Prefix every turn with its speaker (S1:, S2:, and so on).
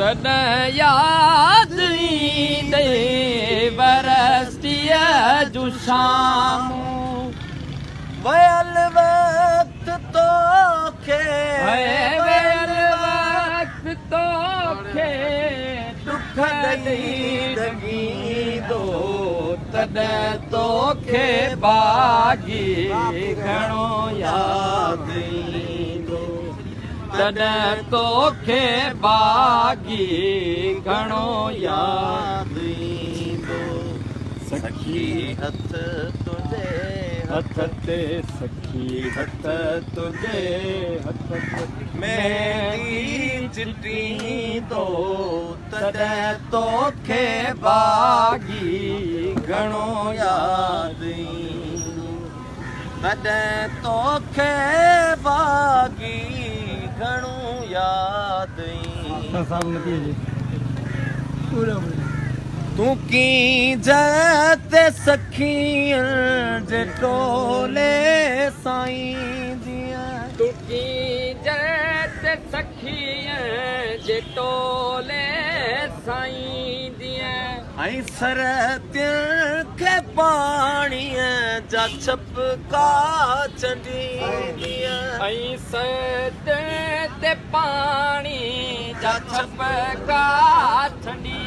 S1: तॾहिं यादि ईंदे वरसीअ जूं शामूं
S2: वयल वक्त तोखे
S1: वयल वक्त तोखे दुख ॾेई
S2: दगींदो
S1: तॾहिं तोखे बागी घणो यादि ईंदो तॾहिं तोखे बागी घणो यादि ईंदो
S2: सखी हथ तुझे
S1: हथ ते सखी हथ तुझे हथ
S2: मेरी चिटींदो
S1: तॾहिं तोखे बागी घणो यादि ईंदो
S2: तॾहिं तोखे बागी घणो यादि तूं की जते सखियन जे टोले साईं दिया
S1: तुकी जत सखियं जे टोले साईं दिया
S2: ऐं सरतियुनि खे पाणीअ जा छपका चंडींदीअ
S1: ऐं सत ते पाणी जा छपका छंडी